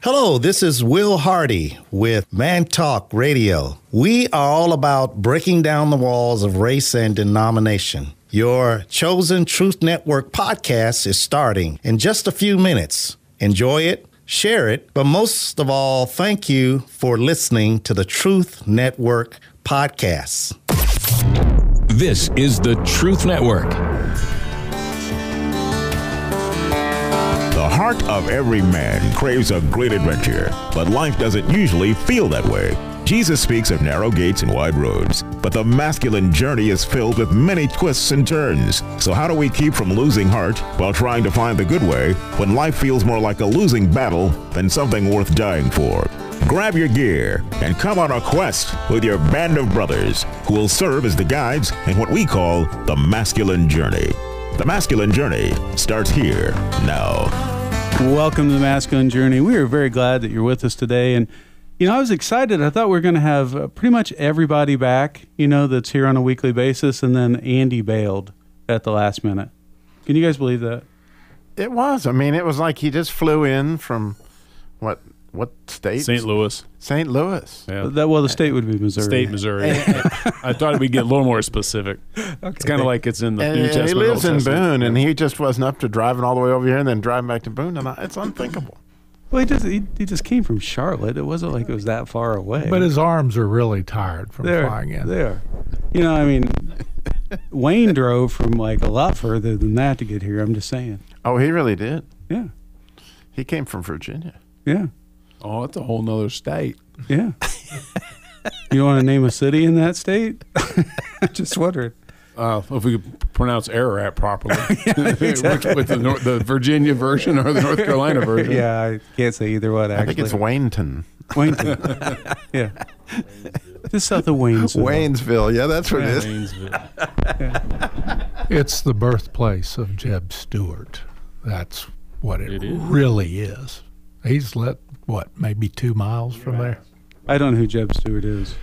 Hello, this is Will Hardy with Man Talk Radio. We are all about breaking down the walls of race and denomination. Your chosen Truth Network podcast is starting in just a few minutes. Enjoy it, share it, but most of all, thank you for listening to the Truth Network podcast. This is the Truth Network. The heart of every man craves a great adventure, but life doesn't usually feel that way. Jesus speaks of narrow gates and wide roads, but the masculine journey is filled with many twists and turns. So how do we keep from losing heart while trying to find the good way when life feels more like a losing battle than something worth dying for? Grab your gear and come on a quest with your band of brothers who will serve as the guides in what we call the masculine journey. The masculine journey starts here now. Welcome to the Masculine Journey. We are very glad that you're with us today. And, I was excited. I thought we were going to have pretty much everybody back, that's here on a weekly basis. And then Andy bailed at the last minute. Can you guys believe that? It was. It was like he just flew in from what state? St. Louis. St. Louis. Yeah. The state would be Missouri. State, Missouri. I thought we'd get a little more specific. Okay. It's kind of like it's in the New Testament. He lives in Boone, and he just wasn't up to driving all the way over here and then driving back to Boone. And it's unthinkable. Well, he just came from Charlotte. It wasn't like it was that far away. But his arms are really tired from flying in. They are. Wayne drove from like a lot further than that to get here. I'm just saying. Oh, he really did. Yeah. He came from Virginia. Yeah. Oh, that's a whole nother state. Yeah. You want to name a city in that state? Just wondering. If we could pronounce Ararat properly. Yeah, exactly. with the Virginia version or the North Carolina version. Yeah, I can't say either one, actually. I think it's Wayneton. Yeah. Just south of Waynesville. Waynesville. Yeah, that's what it is. Waynesville. Yeah. It's the birthplace of Jeb Stuart. That's what it really is. He's maybe 2 miles from there? I don't know who Jeb Stuart is.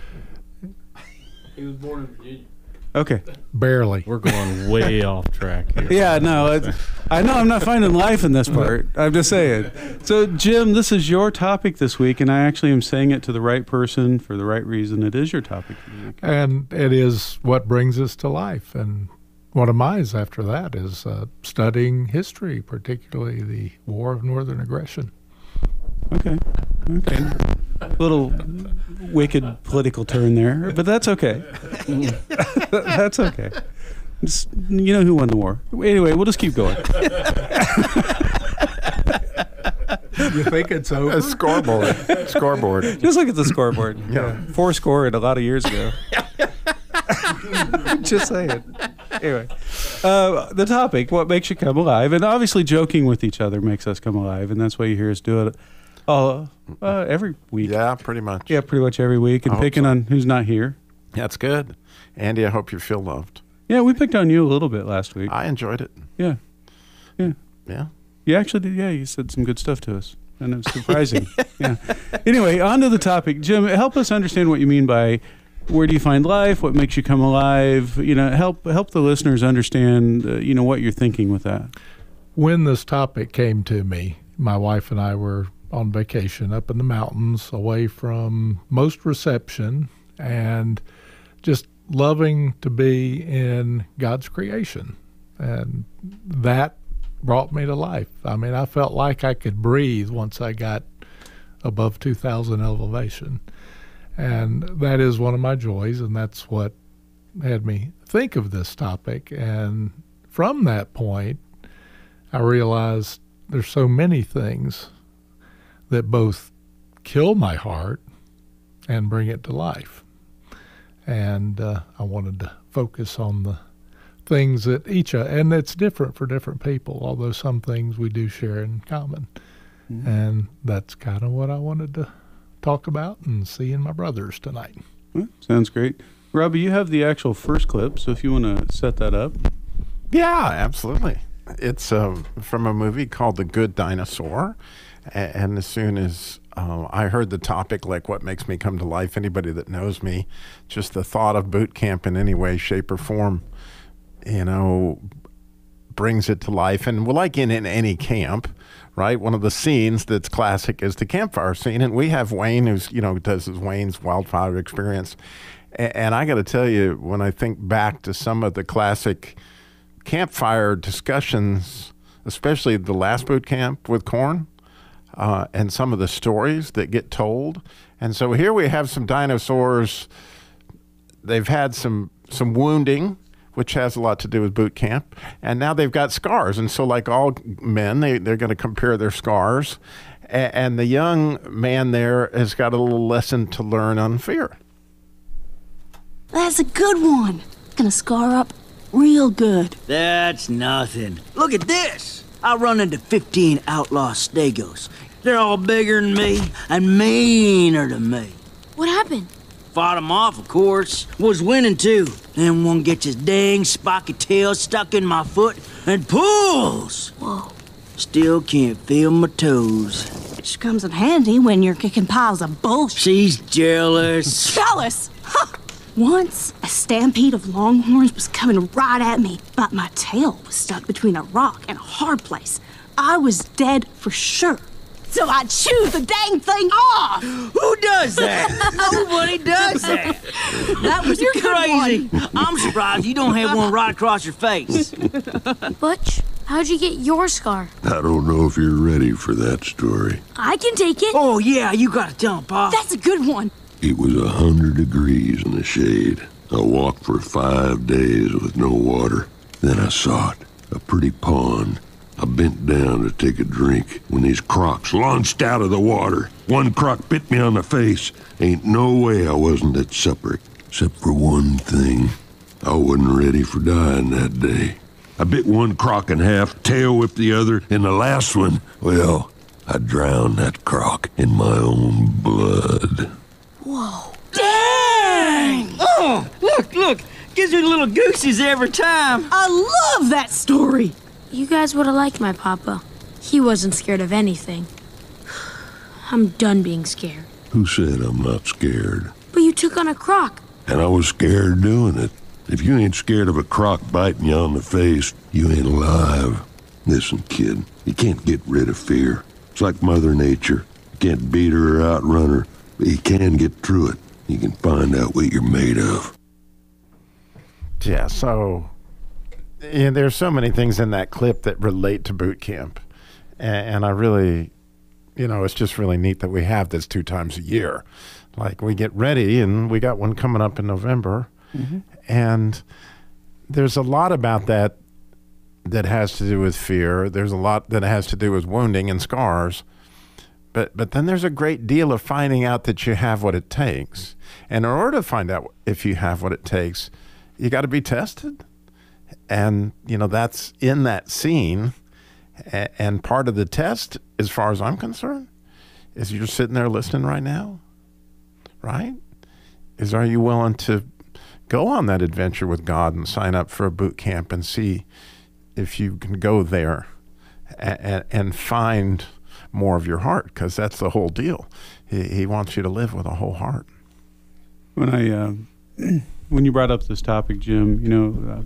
He was born in Virginia. Okay. Barely. We're going way off track here. Yeah, no, I know I'm not finding life in this part. I'm just saying. So, Jim, this is your topic this week, and I actually am saying it to the right person for the right reason. It is your topic for the week. And it is what brings us to life. And one of mine after that is studying history, particularly the War of Northern Aggression. Okay. A little wicked political turn there, but that's okay. That's okay. Just, you know who won the war. Anyway, we'll just keep going. You think it's over? A scoreboard. Just look at the scoreboard. Yeah. 4 scored a lot of years ago. Just saying. Anyway, the topic, what makes you come alive? And obviously joking with each other makes us come alive, and that's why you hear us do it every week. Yeah, pretty much. Yeah, pretty much every week, and picking on who's not here. That's good. Andy, I hope you feel loved. Yeah, we picked on you a little bit last week. I enjoyed it. Yeah. Yeah? You actually did, yeah. You said some good stuff to us, and it was surprising. Yeah. Anyway, on to the topic. Jim, help us understand what you mean by where do you find life, what makes you come alive? Help the listeners understand, what you're thinking with that. When this topic came to me, my wife and I were on vacation up in the mountains, away from most reception, and just loving to be in God's creation. And that brought me to life. I felt like I could breathe once I got above 2,000 elevation. And that is one of my joys, and that's what had me think of this topic. And from that point, I realized there's so many things that both kill my heart and bring it to life. And I wanted to focus on the things that and it's different for different people, although some things we do share in common. Mm-hmm. And that's kind of what I wanted to talk about and see in my brothers tonight. Well, sounds great. Robbie, you have the actual first clip, so if you want to set that up. Yeah, absolutely. It's from a movie called The Good Dinosaur. And as soon as I heard the topic, like what makes me come to life, anybody that knows me, just the thought of boot camp in any way, shape, or form, brings it to life. And like in any camp, right? One of the scenes that's classic is the campfire scene. And we have Wayne, who's, does his Wayne's Wildfire Experience. And I got to tell you, when I think back to some of the classic campfire discussions, especially the last boot camp with Corn, and some of the stories that get told. And so here we have some dinosaurs. They've had some wounding, which has a lot to do with boot camp. And now they've got scars. And so like all men, they're going to compare their scars. And the young man there has got a little lesson to learn on fear. That's a good one. Gonna scar up real good. That's nothing. Look at this. I run into 15 outlaw stegos. They're all bigger than me and meaner than me. What happened? Fought 'em off, of course. Was winning, too. Then one gets his dang spiky tail stuck in my foot and pulls. Whoa. Still can't feel my toes. Which comes in handy when you're kicking piles of bullshit. She's jealous. Jealous? Ha! Once, a stampede of longhorns was coming right at me, but my tail was stuck between a rock and a hard place. I was dead for sure. So I chewed the dang thing off. Who does that? Nobody does that. That was You're a good crazy. one. I'm surprised you don't have one right across your face. Butch, how'd you get your scar? I don't know if you're ready for that story. I can take it. Oh, yeah, you gotta tell him, Pa. That's a good one. It was 100 degrees in the shade. I walked for 5 days with no water. Then I saw it, a pretty pond. I bent down to take a drink when these crocs launched out of the water. One croc bit me on the face. Ain't no way I wasn't at supper, except for one thing. I wasn't ready for dying that day. I bit one croc in half, tail whipped the other, and the last one, well, I drowned that croc in my own blood. Whoa. Dang! Oh, look. Gives me little goosies every time. I love that story. You guys would have liked my papa. He wasn't scared of anything. I'm done being scared. Who said I'm not scared? But you took on a croc. And I was scared doing it. If you ain't scared of a croc biting you on the face, you ain't alive. Listen, kid, you can't get rid of fear. It's like Mother Nature. You can't beat her or outrun her, but you can get through it. You can find out what you're made of. Yeah, so there's so many things in that clip that relate to boot camp. And I really, it's just really neat that we have this 2 times a year. Like we get ready, and we got one coming up in November. Mm-hmm. And there's a lot about that has to do with fear. There's a lot that has to do with wounding and scars. But then there's a great deal of finding out that you have what it takes. And in order to find out if you have what it takes, you got to be tested. And, that's in that scene. And part of the test, as far as I'm concerned, is you're sitting there listening right now, right? Are you willing to go on that adventure with God and sign up for a boot camp and see if you can go there and find more of your heart? Because that's the whole deal. He wants you to live with a whole heart. When you brought up this topic, Jim,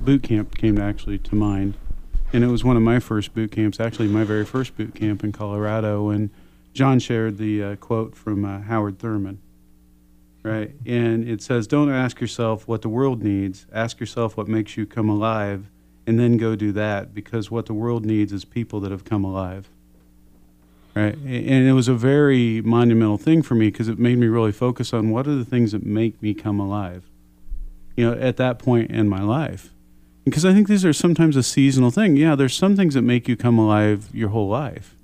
boot camp came actually to mind. And it was one of my first boot camps, actually my very first boot camp in Colorado. And John shared the quote from Howard Thurman, right? And it says, don't ask yourself what the world needs. Ask yourself what makes you come alive, and then go do that, because what the world needs is people that have come alive, right? And it was a very monumental thing for me because it made me really focus on what are the things that make me come alive, at that point in my life. Because I think these are sometimes a seasonal thing. Yeah, there's some things that make you come alive your whole life,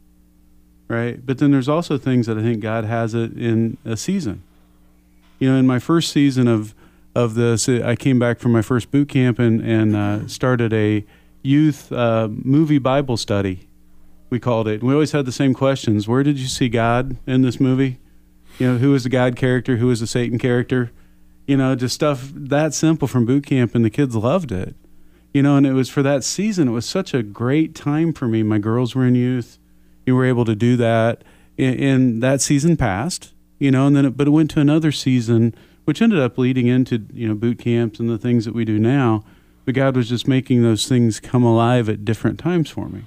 right? But then there's also things that I think God has it in a season. In my first season of this, I came back from my first boot camp and started a youth movie Bible study, we called it. We always had the same questions. Where did you see God in this movie? Who was the God character? Who was the Satan character? Just stuff that simple from boot camp, and the kids loved it. And it was for that season. It was such a great time for me. My girls were in youth. You were able to do that. And that season passed, and then but it went to another season, which ended up leading into, boot camps and the things that we do now. But God was just making those things come alive at different times for me.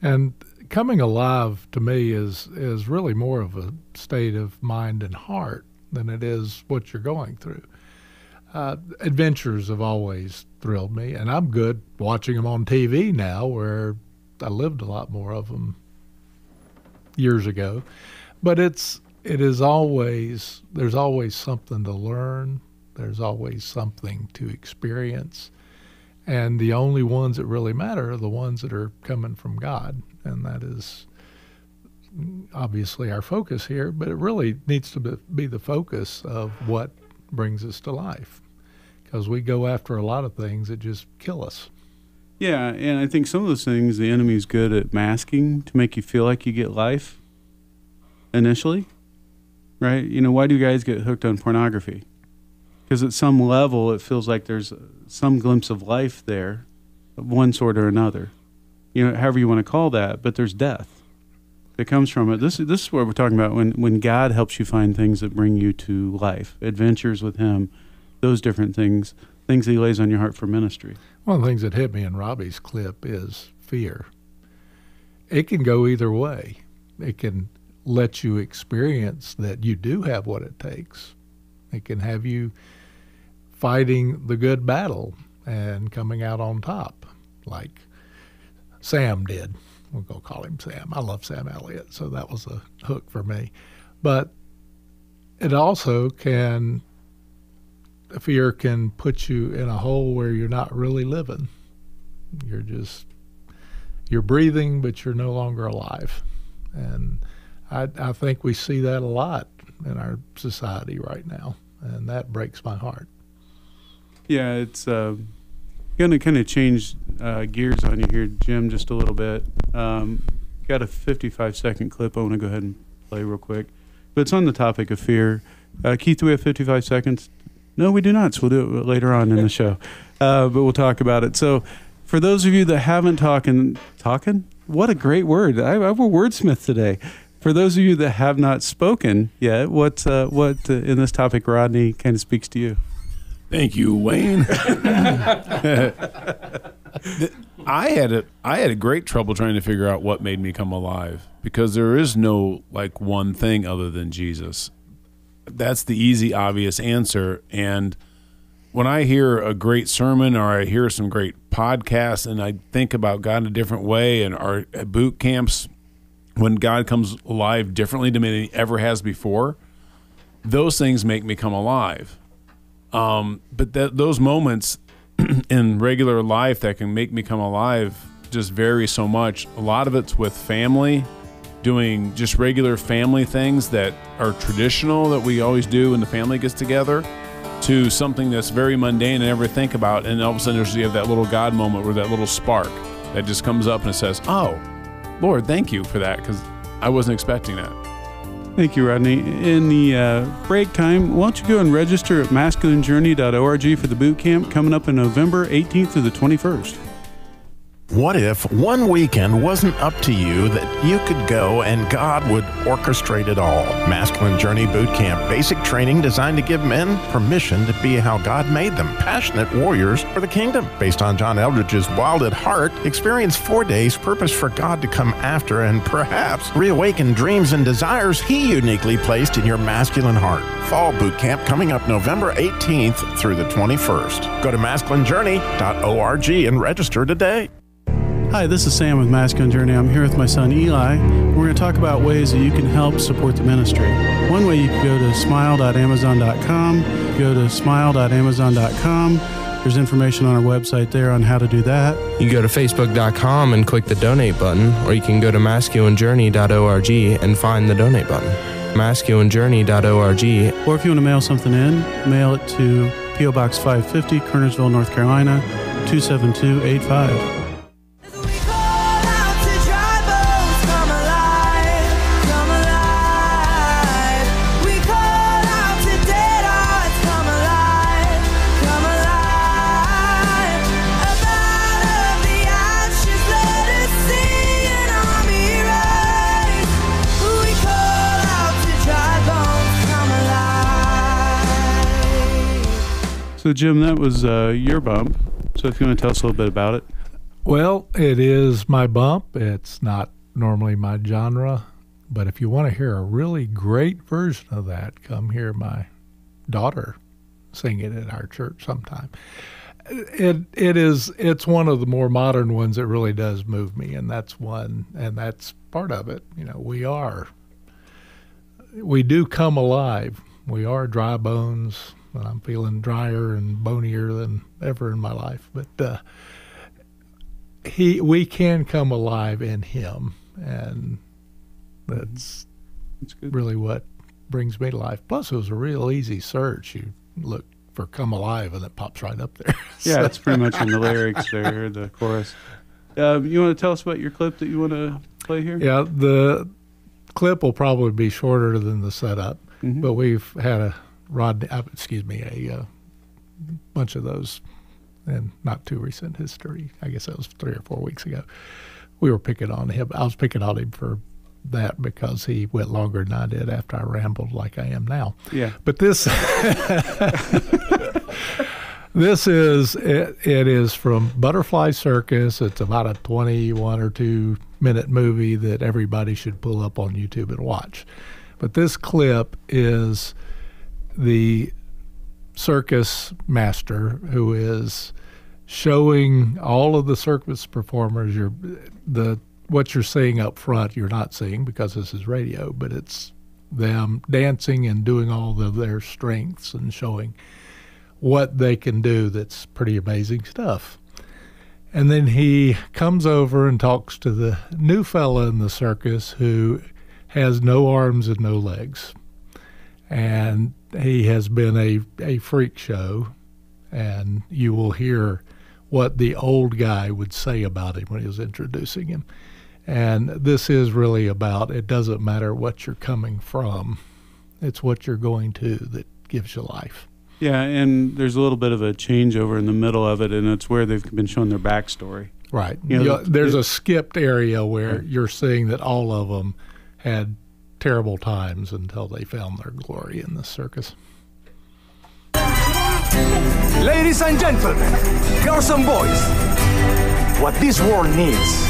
And coming alive to me is really more of a state of mind and heart than it is what you're going through. Adventures have always thrilled me, and I'm good watching them on TV now, where I lived a lot more of them years ago. But there's always something to learn. There's always something to experience. And the only ones that really matter are the ones that are coming from God. And that is obviously our focus here, but it really needs to be the focus of what brings us to life. Because we go after a lot of things that just kill us. Yeah, and I think some of those things the enemy's good at masking to make you feel like you get life initially, right? You know, why do guys get hooked on pornography? Because at some level it feels like there's some glimpse of life there of one sort or another. You know, however you want to call that, but there's death that comes from it. This is what we're talking about when God helps you find things that bring you to life, adventures with him, those different things that he lays on your heart for ministry. One of the things that hit me in Robbie's clip is fear. It can go either way. It can let you experience that you do have what it takes. It can have you fighting the good battle and coming out on top, like Sam did. We'll go call him Sam. I love Sam Elliott, so that was a hook for me. But it also fear can put you in a hole where you're not really living. You're breathing, but you're no longer alive. And I think we see that a lot in our society right now, and that breaks my heart. Yeah, it's going to kind of change gears on you here, Jim, just a little bit. Got a 55-second clip I want to go ahead and play real quick. But it's on the topic of fear. Keith, do we have 55 seconds? No, we do not, so we'll do it later on in the show. But we'll talk about it. So for those of you that haven't talking? What a great word. I'm a wordsmith today. For those of you that have not spoken yet, what in this topic, Rodney, kind of speaks to you? Thank you, Wayne. I had a great trouble trying to figure out what made me come alive, because there is no like one thing other than Jesus. That's the easy, obvious answer. And when I hear a great sermon or I hear some great podcasts and I think about God in a different way, and our at boot camps, when God comes alive differently to me than he ever has before, those things make me come alive. But those moments in regular life that can make me come alive just vary so much. A lot of it's with family, doing just regular family things that are traditional that we always do when the family gets together, to something that's very mundane and never think about, and all of a sudden you have that little God moment where that little spark that just comes up and it says, oh, Lord, thank you for that, because I wasn't expecting that. Thank you, Rodney. In the break time, why don't you go and register at masculinejourney.org for the boot camp coming up in November 18th through the 21st. What if one weekend wasn't up to you, that you could go and God would orchestrate it all? Masculine Journey Boot Camp, basic training designed to give men permission to be how God made them, passionate warriors for the kingdom. Based on John Eldridge's Wild at Heart, experience 4 days purpose for God to come after and perhaps reawaken dreams and desires he uniquely placed in your masculine heart. Fall Boot Camp coming up November 18th through the 21st. Go to masculinejourney.org and register today. Hi, this is Sam with Masculine Journey. I'm here with my son Eli. We're going to talk about ways that you can help support the ministry. One way, you can go to smile.amazon.com. Go to smile.amazon.com. There's information on our website there on how to do that. You can go to facebook.com and click the donate button, or you can go to masculinejourney.org and find the donate button. masculinejourney.org. Or if you want to mail something in, mail it to P.O. Box 550, Kernersville, North Carolina, 27285. So, Jim, that was your bump. So if you want to tell us a little bit about it. Well, it is my bump. It's not normally my genre, but if you want to hear a really great version of that, come hear my daughter sing it at our church sometime. It's one of the more modern ones that really does move me, and that's part of it. We do come alive. We are dry bones, and I'm feeling drier and bonier than ever in my life. But we can come alive in Him, and that's really what brings me to life. Plus, it was a real easy search. You look for "come alive" and it pops right up there. Yeah, it's pretty much in the lyrics there, the chorus. You want to tell us about your clip that you want to play here? Yeah, the clip will probably be shorter than the setup, but we've had a bunch of those in not too recent history. I guess that was 3 or 4 weeks ago. We were picking on him. I was picking on him for that because he went longer than I did after I rambled like I am now. Yeah. But this it is from Butterfly Circus. It's about a 21 or 2 minute movie that everybody should pull up on YouTube and watch. But this clip is the circus master who is showing all of the circus performers what you're seeing up front. You're not seeing because this is radio, but it's them dancing and doing all of their strengths and showing what they can do. That's pretty amazing stuff. And then he comes over and talks to the new fella in the circus who has no arms and no legs. And he has been a freak show, and you will hear what the old guy would say about him when he was introducing him. And this is really about, it doesn't matter what you're coming from, it's what you're going to that gives you life. Yeah, and there's a little bit of a changeover in the middle of it, and it's where they've been showing their backstory. Right. There's a skipped area where you're seeing that all of them had terrible times until they found their glory in the circus. Ladies and gentlemen, girls and boys, what this world needs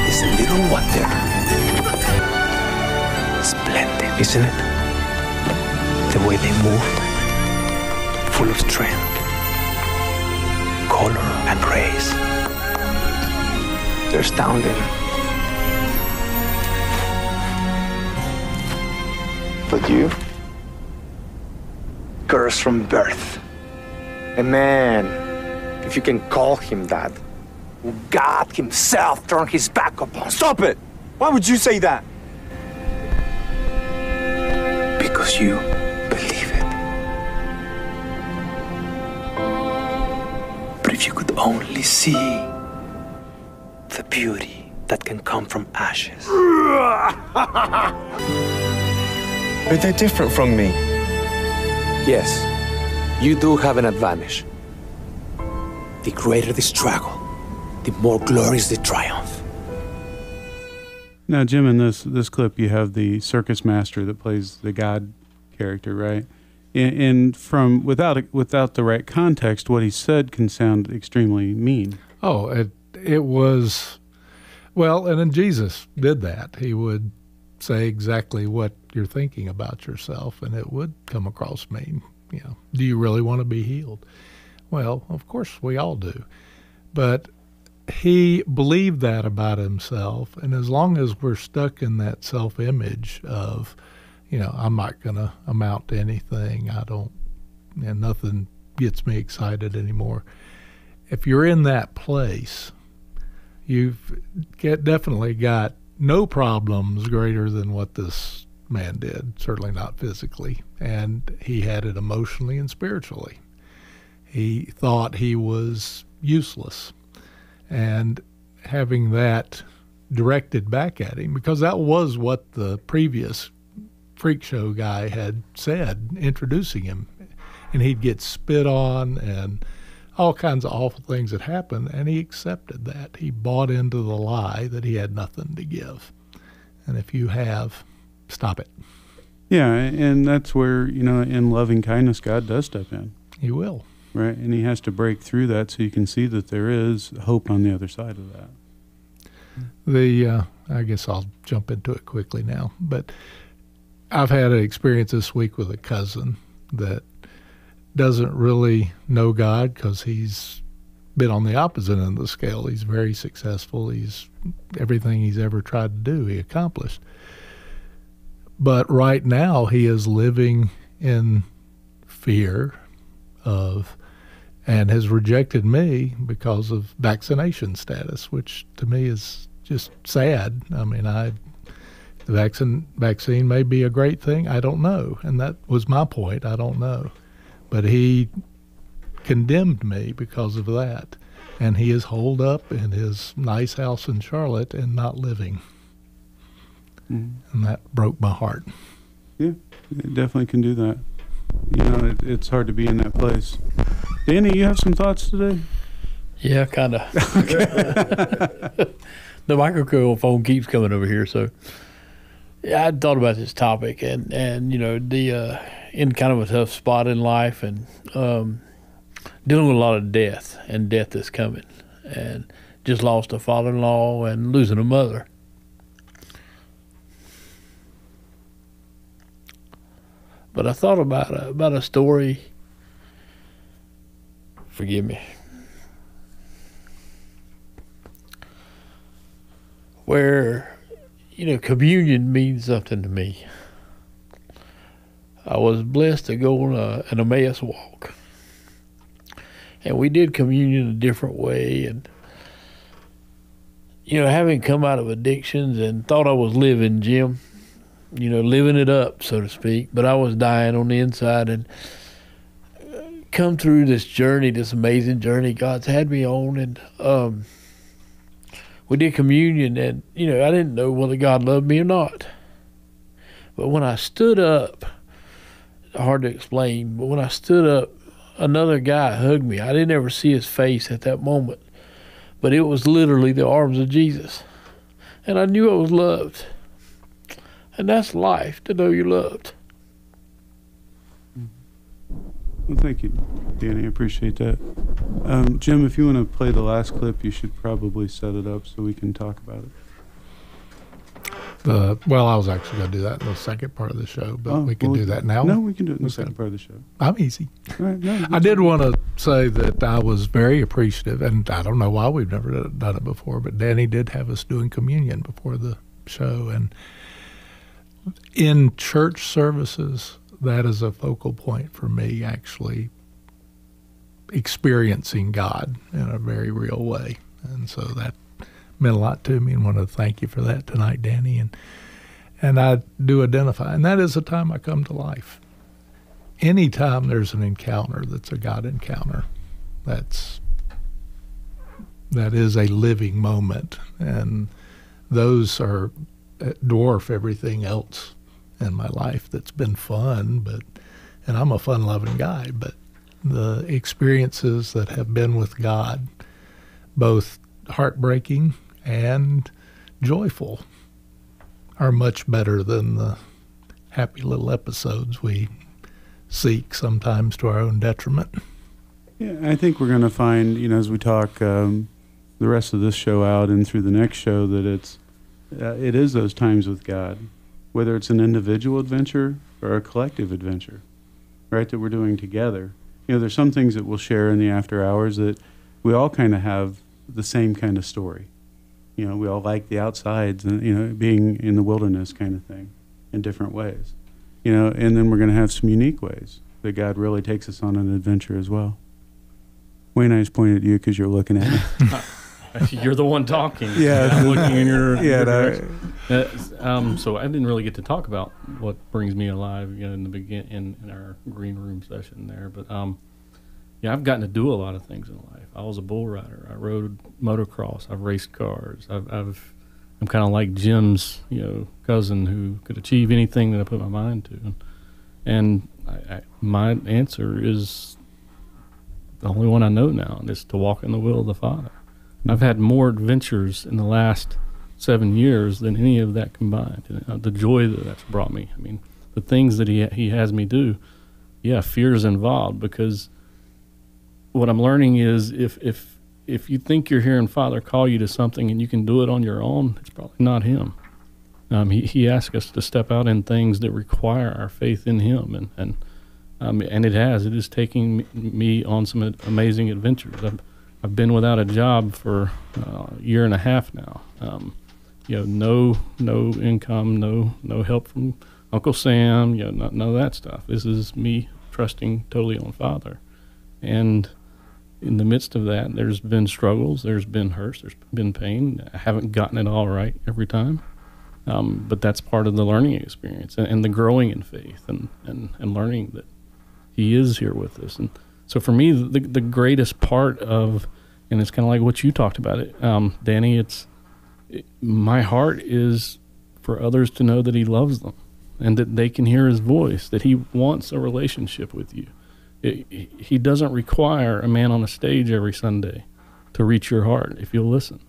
is a little wonder. Splendid, isn't it? The way they move, full of strength, color, and grace. They're astounding. But you, cursed from birth, a man, if you can call him that, who God himself turned his back upon. Stop it! Why would you say that? Because you believe it. But if you could only see the beauty that can come from ashes. But they're different from me. Yes, you do have an advantage. The greater the struggle, the more glorious the triumph. Now, Jim, in this clip, you have the circus master that plays the God character, right? And from without the right context, what he said can sound extremely mean. Oh, it was, well, and then Jesus did that. He would say exactly what you're thinking about yourself, and it would come across mean. You know, do you really want to be healed? Well, of course we all do. But he believed that about himself, and as long as we're stuck in that self-image of, you know, I'm not going to amount to anything, and nothing gets me excited anymore. If you're in that place, you've definitely got no problems greater than what this man did, certainly not physically, and he had it emotionally and spiritually. He thought he was useless, and having that directed back at him, because that was what the previous freak show guy had said, introducing him, and he'd get spit on and all kinds of awful things that happened, and he accepted that. He bought into the lie that he had nothing to give. And if you have, stop it. Yeah, and that's where, you know, in loving kindness, God does step in. He will. Right, and he has to break through that so you can see that there is hope on the other side of that. I guess I'll jump into it quickly now. But I've had an experience this week with a cousin that doesn't really know God because he's been on the opposite end of the scale. He's very successful. Everything he's ever tried to do, he accomplished. But right now he is living in fear of, and has rejected me because of vaccination status, which to me is just sad. I mean, the vaccine may be a great thing. I don't know. And that was my point. I don't know. But he condemned me because of that. And he is holed up in his nice house in Charlotte and not living. And that broke my heart. Yeah, it definitely can do that. You know, it's hard to be in that place. Danny, you have some thoughts today? Yeah, kind of. The microphone keeps coming over here, so yeah, I thought about this topic, and you know, in kind of a tough spot in life, and dealing with a lot of death, and death is coming, and just lost a father-in-law and losing a mother. But I thought about a story. Forgive me. Where, you know, communion means something to me. I was blessed to go on an Emmaus walk. And we did communion a different way. And, you know, having come out of addictions and thought I was living, Jim, you know, living it up, so to speak, but I was dying on the inside, and come through this journey, this amazing journey God's had me on, and we did communion, and, you know, I didn't know whether God loved me or not. But when I stood up, hard to explain, but when I stood up, another guy hugged me. I didn't ever see his face at that moment, but it was literally the arms of Jesus. And I knew I was loved. And that's life, to know you're loved. Well, thank you, Danny. I appreciate that. Jim, if you want to play the last clip, you should probably set it up so we can talk about it. Well, I was actually going to do that in the second part of the show, but we can do that now. No, we can do it in the second part of the show. I'm easy. Right, no, I did want to say that I was very appreciative, and I don't know why we've never done it before, but Danny did have us doing communion before the show, and in church services, that is a focal point for me, actually experiencing God in a very real way. And so that meant a lot to me, and want to thank you for that tonight, Danny. And I do identify, and that is a time I come to life. Anytime there's an encounter that's a God encounter, that is a living moment, and those are dwarf everything else in my life that's been fun, and I'm a fun-loving guy, but the experiences that have been with God, both heartbreaking and joyful, are much better than the happy little episodes we seek, sometimes to our own detriment. Yeah, I think we're going to find, you know, as we talk the rest of this show out and through the next show, that it is those times with God, whether it's an individual adventure or a collective adventure, right, that we're doing together. You know, there's some things that we'll share in the after hours that we all kind of have the same kind of story. You know, we all like the outsides and, you know, being in the wilderness kind of thing in different ways. You know, and then we're going to have some unique ways that God really takes us on an adventure as well. Wayne, I just pointed at you because you're looking at me. You're the one talking. Yeah, I'm looking in your direction. So I didn't really get to talk about what brings me alive, you know, in the in our green room session there. But yeah, I've gotten to do a lot of things in life. I was a bull rider. I rode motocross. I've raced cars. I'm kind of like Jim's, you know, cousin who could achieve anything that I put my mind to. And my answer is the only one I know now, and it's to walk in the will of the Father. I've had more adventures in the last 7 years than any of that combined. The joy that that's brought me. I mean, the things that he has me do, yeah, fear is involved, because what I'm learning is if if you think you're hearing Father call you to something and you can do it on your own, it's probably not him. He asks us to step out in things that require our faith in him, and it has taken me on some amazing adventures. I've been without a job for a year and a half now. No income, no help from Uncle Sam, none of that stuff. This is me trusting totally on Father. And in the midst of that, there's been struggles, there's been hurts, there's been pain. I haven't gotten it all right every time. But that's part of the learning experience and the growing in faith and learning that he is here with us. And so for me, the greatest part of, and it's kind of like what you talked about it, Danny, my heart is for others to know that he loves them and that they can hear his voice, that he wants a relationship with you. He doesn't require a man on a stage every Sunday to reach your heart if you'll listen.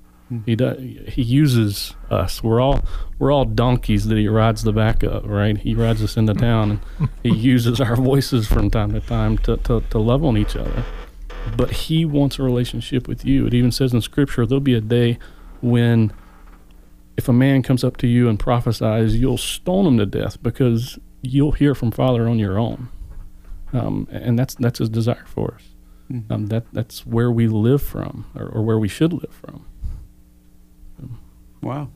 He does. He uses us. We're all donkeys that he rides the back of, right? He rides us into town, and he uses our voices from time to time to love on each other. But he wants a relationship with you. It even says in Scripture, there'll be a day when if a man comes up to you and prophesies, you'll stone him to death because you'll hear from Father on your own. And that's his desire for us. That's where we live from, or where we should live from. Wow.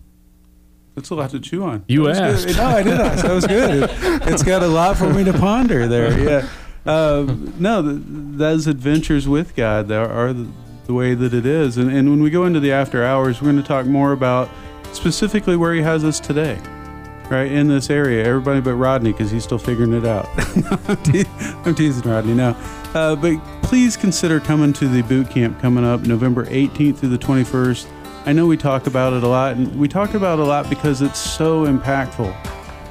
That's a lot to chew on. You asked. No, I did ask. That was good. It's got a lot for me to ponder there. Yeah. Those adventures with God are the way that it is. And when we go into the after hours, we're going to talk more about specifically where he has us today, right, in this area. Everybody but Rodney, because he's still figuring it out. I'm teasing Rodney now. But please consider coming to the boot camp coming up November 18th through the 21st. I know we talk about it a lot, and we talk about it a lot because it's so impactful.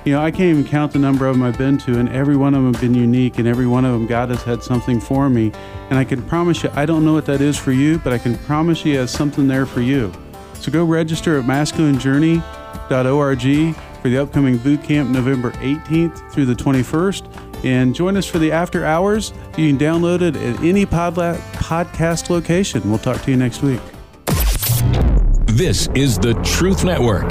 I can't even count the number of them I've been to, and every one of them have been unique, and every one of them God has had something for me. And I can promise you, I don't know what that is for you, but I can promise you he has something there for you. So go register at masculinejourney.org for the upcoming boot camp November 18th through the 21st. And join us for the after hours. You can download it at any podcast location. We'll talk to you next week. This is the Truth Network.